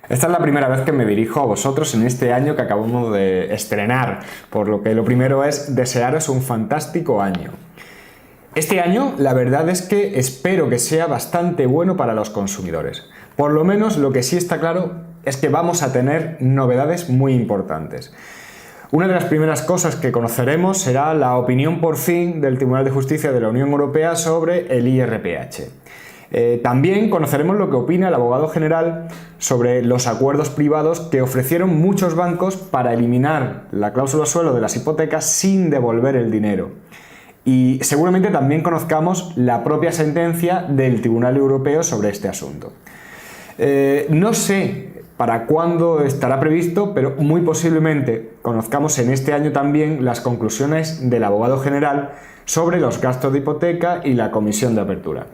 Esta es la primera vez que me dirijo a vosotros en este año que acabamos de estrenar, por lo que lo primero es desearos un fantástico año. Este año, la verdad es que espero que sea bastante bueno para los consumidores. Por lo menos lo que sí está claro es que vamos a tener novedades muy importantes. Una de las primeras cosas que conoceremos será la opinión por fin del Tribunal de Justicia de la Unión Europea sobre el IRPH. También conoceremos lo que opina el abogado general sobre los acuerdos privados que ofrecieron muchos bancos para eliminar la cláusula suelo de las hipotecas sin devolver el dinero. Y seguramente también conozcamos la propia sentencia del Tribunal Europeo sobre este asunto. No sé para cuándo estará previsto, pero muy posiblemente conozcamos en este año también las conclusiones del abogado general sobre los gastos de hipoteca y la comisión de apertura.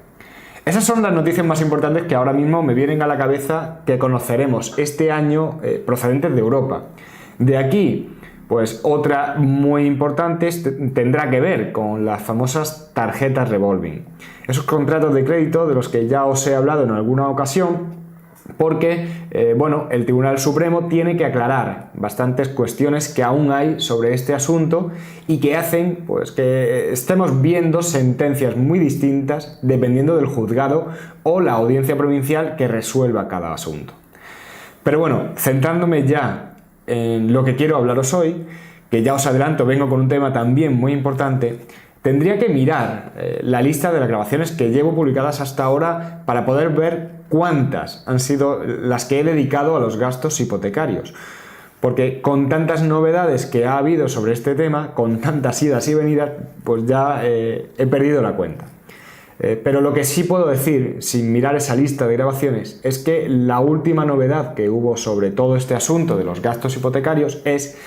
Esas son las noticias más importantes que ahora mismo me vienen a la cabeza que conoceremos este año procedentes de Europa. De aquí, pues otra muy importante tendrá que ver con las famosas tarjetas revolving. Esos contratos de crédito de los que ya os he hablado en alguna ocasión, porque el Tribunal Supremo tiene que aclarar bastantes cuestiones que aún hay sobre este asunto y que hacen pues, que estemos viendo sentencias muy distintas dependiendo del juzgado o la audiencia provincial que resuelva cada asunto. Pero bueno, centrándome ya en lo que quiero hablaros hoy, que ya os adelanto, vengo con un tema también muy importante. Tendría que mirar la lista de las grabaciones que llevo publicadas hasta ahora para poder ver cuántas han sido las que he dedicado a los gastos hipotecarios. Porque con tantas novedades que ha habido sobre este tema, con tantas idas y venidas, pues ya he perdido la cuenta. Pero lo que sí puedo decir, sin mirar esa lista de grabaciones, es que la última novedad que hubo sobre todo este asunto de los gastos hipotecarios es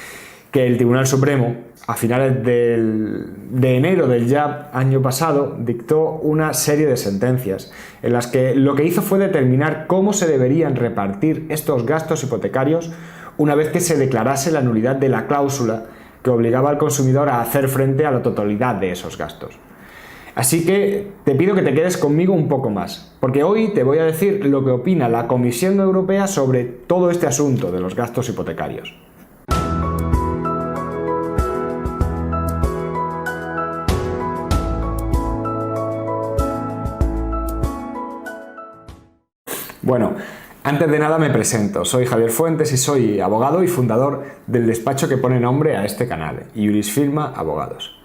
que el Tribunal Supremo, a finales de enero del ya año pasado, dictó una serie de sentencias en las que lo que hizo fue determinar cómo se deberían repartir estos gastos hipotecarios una vez que se declarase la nulidad de la cláusula que obligaba al consumidor a hacer frente a la totalidad de esos gastos. Así que te pido que te quedes conmigo un poco más, porque hoy te voy a decir lo que opina la Comisión Europea sobre todo este asunto de los gastos hipotecarios. Bueno, antes de nada me presento, soy Javier Fuentes y soy abogado y fundador del despacho que pone nombre a este canal, Jurisfirma Abogados.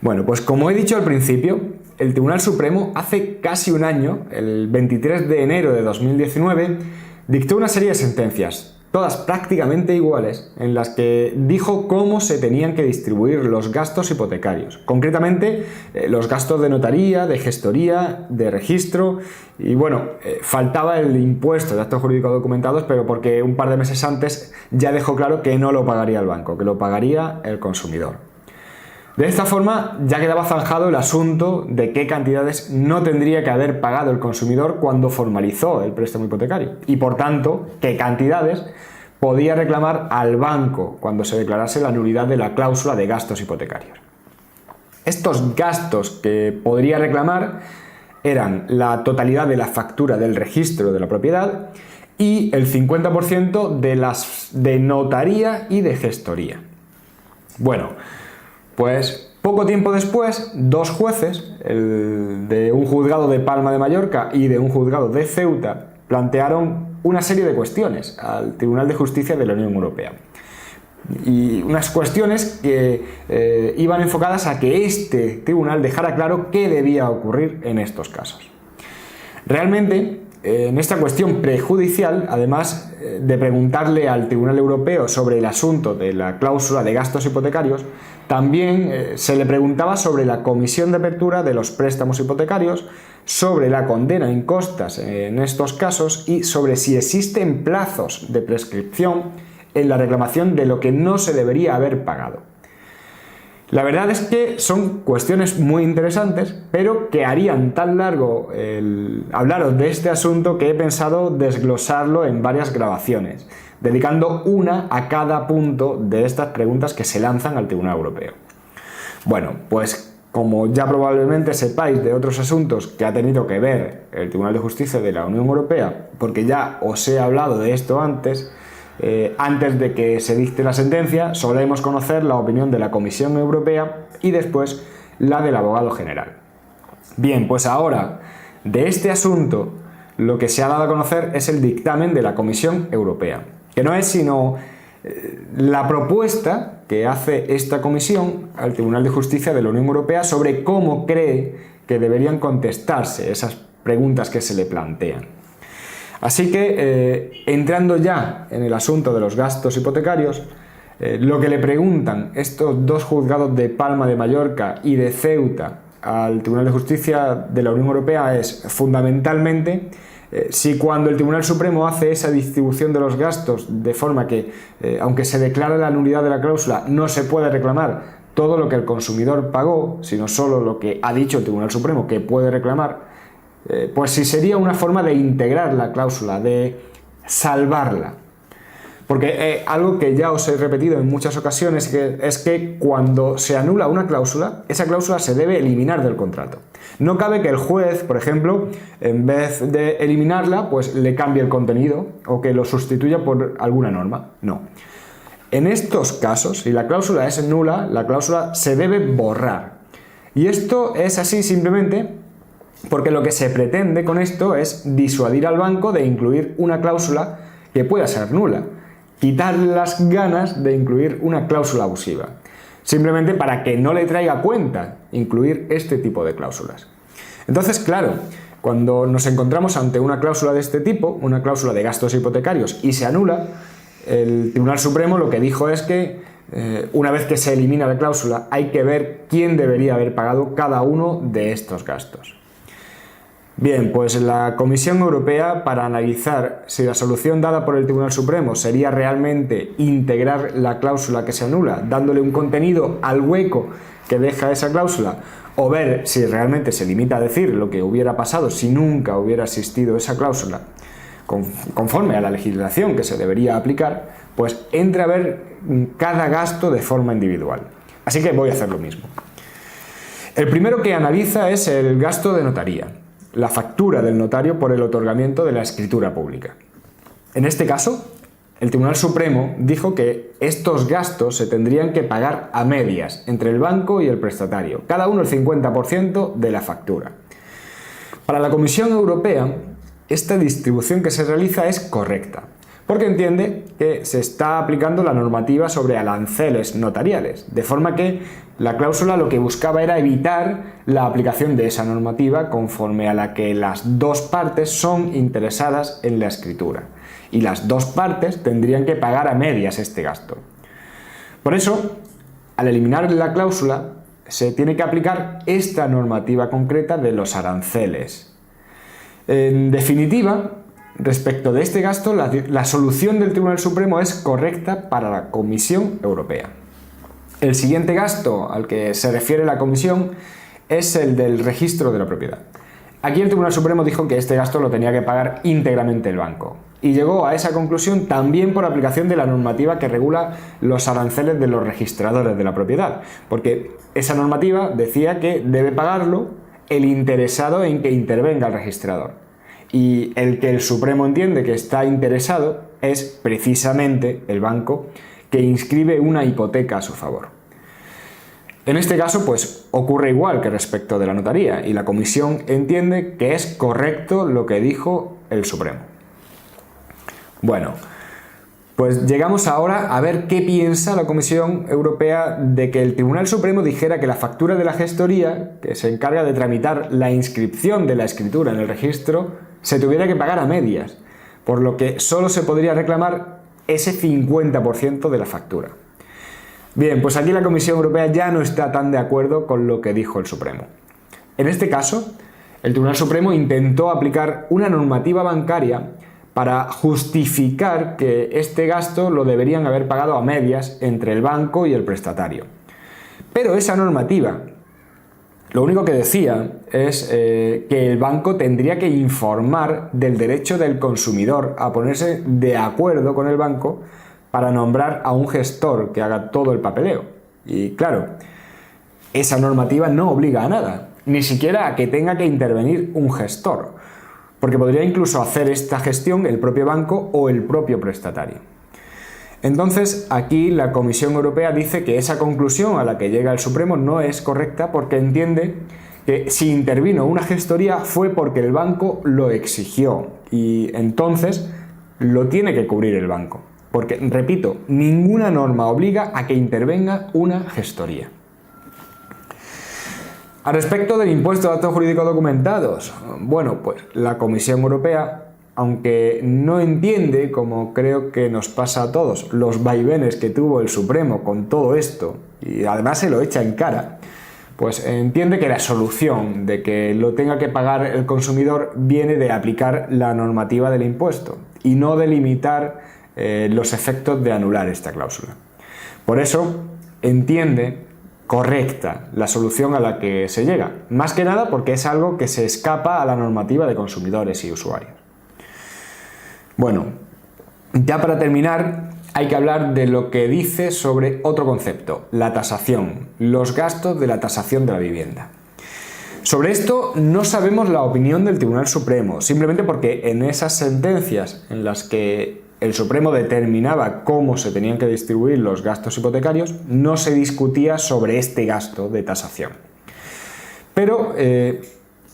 Bueno, pues como he dicho al principio, el Tribunal Supremo hace casi un año, el 23 de enero de 2019, dictó una serie de sentencias, todas prácticamente iguales, en las que dijo cómo se tenían que distribuir los gastos hipotecarios. Concretamente, los gastos de notaría, de gestoría, de registro y faltaba el impuesto de actos jurídicos documentados, pero porque un par de meses antes ya dejó claro que no lo pagaría el banco, que lo pagaría el consumidor. De esta forma ya quedaba zanjado el asunto de qué cantidades no tendría que haber pagado el consumidor cuando formalizó el préstamo hipotecario y, por tanto, qué cantidades podía reclamar al banco cuando se declarase la nulidad de la cláusula de gastos hipotecarios. Estos gastos que podría reclamar eran la totalidad de la factura del registro de la propiedad y el 50% de notaría y de gestoría. Bueno, pues poco tiempo después, dos jueces, el de un juzgado de Palma de Mallorca y de un juzgado de Ceuta, plantearon una serie de cuestiones al Tribunal de Justicia de la Unión Europea. Y unas cuestiones que iban enfocadas a que este tribunal dejara claro qué debía ocurrir en estos casos. Realmente, en esta cuestión prejudicial, además de preguntarle al Tribunal Europeo sobre el asunto de la cláusula de gastos hipotecarios, también se le preguntaba sobre la comisión de apertura de los préstamos hipotecarios, sobre la condena in costas en estos casos y sobre si existen plazos de prescripción en la reclamación de lo que no se debería haber pagado. La verdad es que son cuestiones muy interesantes, pero que harían tan largo el hablaros de este asunto que he pensado desglosarlo en varias grabaciones, dedicando una a cada punto de estas preguntas que se lanzan al Tribunal Europeo. Bueno, pues como ya probablemente sepáis de otros asuntos que ha tenido que ver el Tribunal de Justicia de la Unión Europea, porque ya os he hablado de esto antes, antes de que se dicte la sentencia, solemos conocer la opinión de la Comisión Europea y después la del abogado general. Bien, pues ahora, de este asunto, lo que se ha dado a conocer es el dictamen de la Comisión Europea, que no es sino la propuesta que hace esta comisión al Tribunal de Justicia de la Unión Europea sobre cómo cree que deberían contestarse esas preguntas que se le plantean. Así que, entrando ya en el asunto de los gastos hipotecarios, lo que le preguntan estos dos juzgados de Palma de Mallorca y de Ceuta al Tribunal de Justicia de la Unión Europea es fundamentalmente si cuando el Tribunal Supremo hace esa distribución de los gastos de forma que, aunque se declara la nulidad de la cláusula, no se puede reclamar todo lo que el consumidor pagó, sino solo lo que ha dicho el Tribunal Supremo que puede reclamar, pues si sería una forma de integrar la cláusula, de salvarla. Porque algo que ya os he repetido en muchas ocasiones es que cuando se anula una cláusula, esa cláusula se debe eliminar del contrato. No cabe que el juez, por ejemplo, en vez de eliminarla, pues le cambie el contenido o que lo sustituya por alguna norma. No. En estos casos, si la cláusula es nula, la cláusula se debe borrar. Y esto es así simplemente porque lo que se pretende con esto es disuadir al banco de incluir una cláusula que pueda ser nula. Quitarle las ganas de incluir una cláusula abusiva, simplemente para que no le traiga cuenta incluir este tipo de cláusulas. Entonces, claro, cuando nos encontramos ante una cláusula de este tipo, una cláusula de gastos hipotecarios, y se anula, el Tribunal Supremo lo que dijo es que una vez que se elimina la cláusula hay que ver quién debería haber pagado cada uno de estos gastos. Bien, pues la Comisión Europea, para analizar si la solución dada por el Tribunal Supremo sería realmente integrar la cláusula que se anula, dándole un contenido al hueco que deja esa cláusula, o ver si realmente se limita a decir lo que hubiera pasado si nunca hubiera existido esa cláusula, conforme a la legislación que se debería aplicar, pues entra a ver cada gasto de forma individual. Así que voy a hacer lo mismo. El primero que analiza es el gasto de notaría, la factura del notario por el otorgamiento de la escritura pública. En este caso, el Tribunal Supremo dijo que estos gastos se tendrían que pagar a medias entre el banco y el prestatario, cada uno el 50% de la factura. Para la Comisión Europea, esta distribución que se realiza es correcta, porque entiende que se está aplicando la normativa sobre aranceles notariales, de forma que la cláusula lo que buscaba era evitar la aplicación de esa normativa conforme a la que las dos partes son interesadas en la escritura, y las dos partes tendrían que pagar a medias este gasto. Por eso, al eliminar la cláusula, se tiene que aplicar esta normativa concreta de los aranceles. En definitiva, respecto de este gasto, la solución del Tribunal Supremo es correcta para la Comisión Europea. El siguiente gasto al que se refiere la Comisión es el del registro de la propiedad. Aquí el Tribunal Supremo dijo que este gasto lo tenía que pagar íntegramente el banco y llegó a esa conclusión también por aplicación de la normativa que regula los aranceles de los registradores de la propiedad, porque esa normativa decía que debe pagarlo el interesado en que intervenga el registrador. Y el que el Supremo entiende que está interesado es precisamente el banco que inscribe una hipoteca a su favor. En este caso, pues ocurre igual que respecto de la notaría y la Comisión entiende que es correcto lo que dijo el Supremo. Bueno, pues llegamos ahora a ver qué piensa la Comisión Europea de que el Tribunal Supremo dijera que la factura de la gestoría, que se encarga de tramitar la inscripción de la escritura en el registro, se tuviera que pagar a medias, por lo que solo se podría reclamar ese 50% de la factura. Bien, pues aquí la Comisión Europea ya no está tan de acuerdo con lo que dijo el Supremo. En este caso, el Tribunal Supremo intentó aplicar una normativa bancaria para justificar que este gasto lo deberían haber pagado a medias entre el banco y el prestatario. Pero esa normativa lo único que decía es que el banco tendría que informar del derecho del consumidor a ponerse de acuerdo con el banco para nombrar a un gestor que haga todo el papeleo. Y claro, esa normativa no obliga a nada, ni siquiera a que tenga que intervenir un gestor, porque podría incluso hacer esta gestión el propio banco o el propio prestatario. Entonces, aquí la Comisión Europea dice que esa conclusión a la que llega el Supremo no es correcta porque entiende que si intervino una gestoría fue porque el banco lo exigió y entonces lo tiene que cubrir el banco. Porque, repito, ninguna norma obliga a que intervenga una gestoría. Al respecto del impuesto de actos jurídicos documentados, bueno, pues la Comisión Europea, aunque no entiende, como creo que nos pasa a todos, los vaivenes que tuvo el Supremo con todo esto, y además se lo echa en cara, pues entiende que la solución de que lo tenga que pagar el consumidor viene de aplicar la normativa del impuesto y no de limitar los efectos de anular esta cláusula. Por eso entiende correcta la solución a la que se llega, más que nada porque es algo que se escapa a la normativa de consumidores y usuarios. Bueno, ya para terminar, hay que hablar de lo que dice sobre otro concepto, la tasación, los gastos de la tasación de la vivienda. Sobre esto no sabemos la opinión del Tribunal Supremo, simplemente porque en esas sentencias en las que el Supremo determinaba cómo se tenían que distribuir los gastos hipotecarios, no se discutía sobre este gasto de tasación. Pero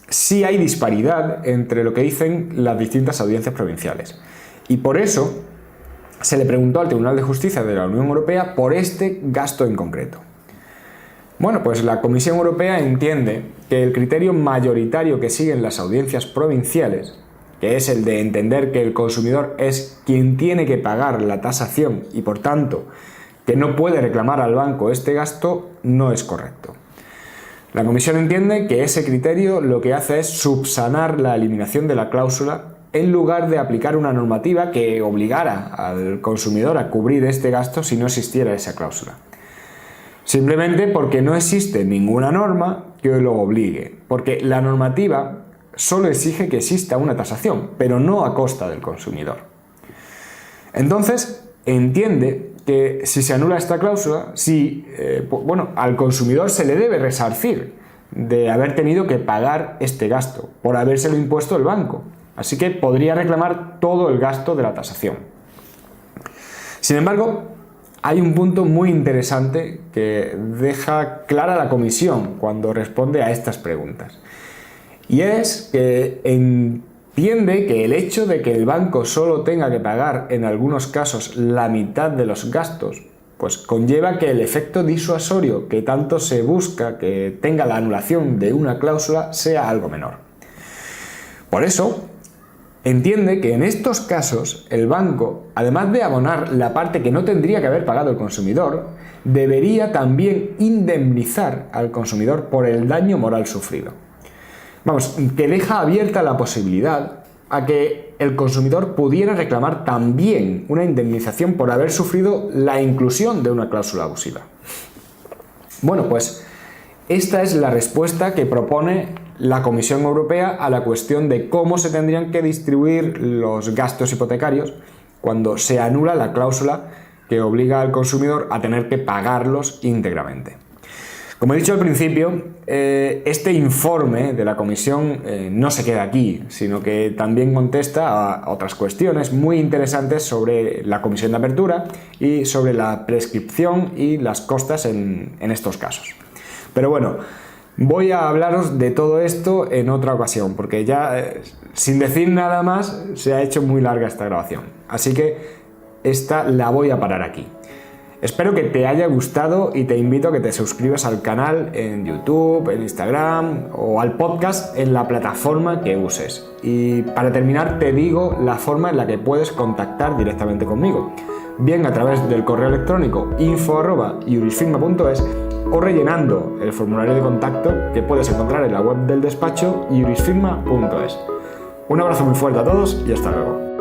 sí hay disparidad entre lo que dicen las distintas audiencias provinciales. Y por eso se le preguntó al Tribunal de Justicia de la Unión Europea por este gasto en concreto. Bueno, pues la Comisión Europea entiende que el criterio mayoritario que siguen las audiencias provinciales, que es el de entender que el consumidor es quien tiene que pagar la tasación y por tanto que no puede reclamar al banco este gasto, no es correcto. La Comisión entiende que ese criterio lo que hace es subsanar la eliminación de la cláusula en lugar de aplicar una normativa que obligara al consumidor a cubrir este gasto si no existiera esa cláusula. Simplemente porque no existe ninguna norma que lo obligue, porque la normativa solo exige que exista una tasación, pero no a costa del consumidor. Entonces, entiende que si se anula esta cláusula, al consumidor se le debe resarcir de haber tenido que pagar este gasto por habérselo impuesto el banco. Así que podría reclamar todo el gasto de la tasación. Sin embargo, hay un punto muy interesante que deja clara la Comisión cuando responde a estas preguntas. Y es que entiende que el hecho de que el banco solo tenga que pagar en algunos casos la mitad de los gastos, pues conlleva que el efecto disuasorio que tanto se busca que tenga la anulación de una cláusula sea algo menor. Por eso, entiende que en estos casos el banco, además de abonar la parte que no tendría que haber pagado el consumidor, debería también indemnizar al consumidor por el daño moral sufrido. Vamos, que deja abierta la posibilidad a que el consumidor pudiera reclamar también una indemnización por haber sufrido la inclusión de una cláusula abusiva. Bueno, pues esta es la respuesta que propone la Comisión Europea a la cuestión de cómo se tendrían que distribuir los gastos hipotecarios cuando se anula la cláusula que obliga al consumidor a tener que pagarlos íntegramente. Como he dicho al principio, este informe de la Comisión no se queda aquí, sino que también contesta a otras cuestiones muy interesantes sobre la comisión de apertura y sobre la prescripción y las costas en estos casos. Pero bueno, voy a hablaros de todo esto en otra ocasión, porque ya sin decir nada más se ha hecho muy larga esta grabación. Así que esta la voy a parar aquí. Espero que te haya gustado y te invito a que te suscribas al canal en YouTube, en Instagram o al podcast en la plataforma que uses. Y para terminar te digo la forma en la que puedes contactar directamente conmigo, bien a través del correo electrónico info@jurisfirma.es o rellenando el formulario de contacto que puedes encontrar en la web del despacho jurisfirma.es. Un abrazo muy fuerte a todos y hasta luego.